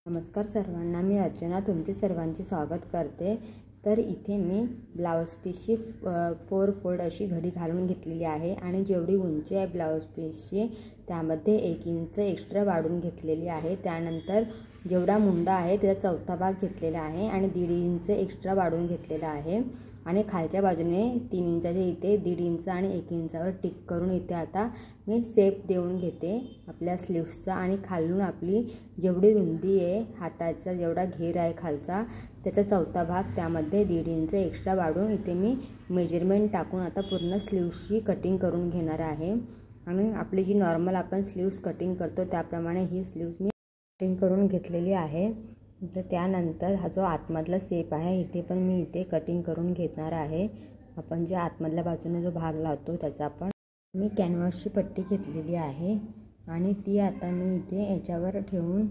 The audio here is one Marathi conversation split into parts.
नमस्कार सर्वांना, मी अर्चना तुमचे सर्वांचे स्वागत करते। तर इथे मी ब्लाउज पीसची 4 फोल्ड अशी घडी घालून घेतलेली आहे आणि जेवढी उंची आहे ब्लाउज पीसची त्यामध्ये 1 इंच एक्स्ट्रा वाढवून घेतलेली आहे। त्यानंतर जेवढा मुंडा आहे त्याचा चौथा भाग घेतलेला आहे आणि 1.5 इंच एक्स्ट्रा वाढवून घेतलेला आहे आणि खालच्या बाजूने 3 इंचाच्या इथे 1.5 इंच आणि 1 इंचावर टिक करून इथे आता मी शेप देऊन घेते आपल्या स्लीव्सचा। आणि खालून आपली जेवढी रुंदी आहे हाताचा जेवढा घेर आहे खालचा त्याचा चौथा भाग त्यामध्ये 1.5 इंच एक्स्ट्रा वाढवून इथे मी मेजरमेंट टाकून आता पूर्ण स्लीव्सची कटिंग करून घेणार आहे। आणि आपली जी नॉर्मल आपण स्लीव्स कटिंग करतो त्याप्रमाणे ही स्लीव्स मी कटिंग करून घेतलेली आहे। तर त्यानंतर हा जो आतमधला शेप आहे इथे पण मी इथे कटिंग करून घेणार आहे। आपण जे आतमधल्या बाजूने जो भाग लावतो त्याचा आपण मी कॅनव्हासची पट्टी घेतलेली आहे आणि ती आता मी इथे याच्यावर ठेवून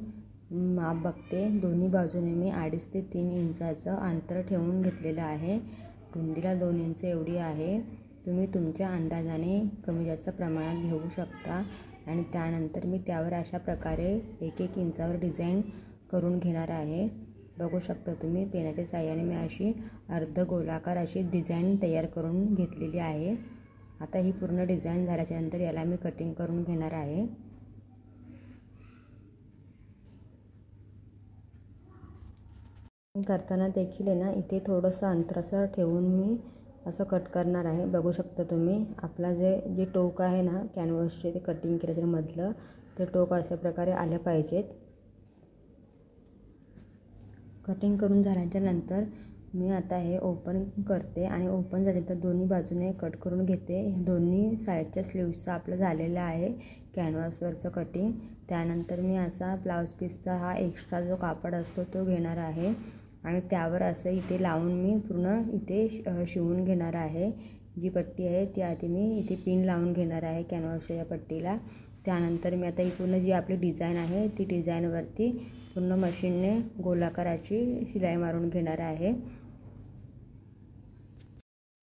माप बघते। दोन्ही बाजूने मी 2.5 ते 3 इंचाचं अंतर ठेवून घेतलेलं आहे। रुंदीला 2 इंच एवढी आहे। तुम्ही तुमच्या अंदाजाने कमी जास्त प्रमाणात घेऊ शकता। आणि त्यानंतर मी त्यावर अशा प्रकारे 1-1 इंचावर डिझाईन करून घेणार आहे। बघू शकता तुम्ही पेनाच्या साहाय्याने मी अशी अर्ध गोलाकार अशी डिझाईन तयार करून घेतलेली आहे। आता ही पूर्ण डिझाईन झाल्यानंतर याला मी कटिंग करून घेणार आहे। करताना देखील आहे ना इथे थोडंसं अंतर असं ठेवून मी असं कट करणार आहे। बघू शकता तुम्ही आपला जे टोक आहे ना कॅनव्हासचे ते कटिंग केल्याच्या मधलं ते टोक अशा प्रकारे आले पाहिजेत। कटिंग करून झाल्याच्या नंतर मी आता हे ओपन करते आणि ओपन झाल्यानंतर दोन्ही बाजूने कट करून घेते। दोन्ही साईडच्या स्लीव्सचं आपलं झालेलं आहे कॅनव्हासवरचं कटिंग। त्यानंतर मी असा ब्लाउज पीसचा हा एक्स्ट्रा जो कापड असतो तो घेणार आहे आणि त्यावर असं इथे लावून मी पूर्ण इथे शिवून घेणार आहे। जी पट्टी आहे ती आधी मी इथे पिन लावून घेणार आहे कॅनव्हासच्या पट्टीला। त्यानंतर मी आता ही पूर्ण जी आपली डिझाईन आहे ती डिझाईनवरती पूर्ण मशीनने गोलाकाराची शिलाई मारून घेणार आहे।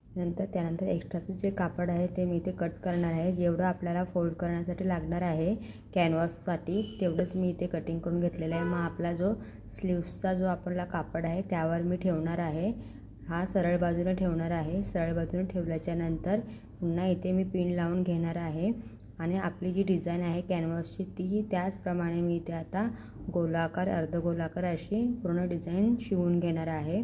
त्यानंतर एक्स्ट्राचं जे कापड आहे ते मी इथे कट करणार आहे। जेवढं आपल्याला फोल्ड करण्यासाठी लागणार आहे कॅनव्हाससाठी तेवढंच मी इथे कटिंग करून घेतलेलं आहे। मग आपला जो स्लीव्सचा जो आपला कापड आहे त्यावर मी ठेवणार आहे। हा सरळ बाजूने ठेवणार आहे। सरळ बाजूने ठेवल्याच्या नंतर पुन्हा इथे मी पिन लावून घेणार आहे आणि आपली जी डिझाईन आहे कॅनव्हासची ती त्याचप्रमाणे मी इथे आता गोलाकार अर्धगोलाकार अशी पूर्ण डिझाईन शिवून घेणार आहे।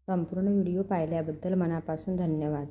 संपूर्ण व्हिडिओ पाहिल्याबद्दल मनापासून धन्यवाद.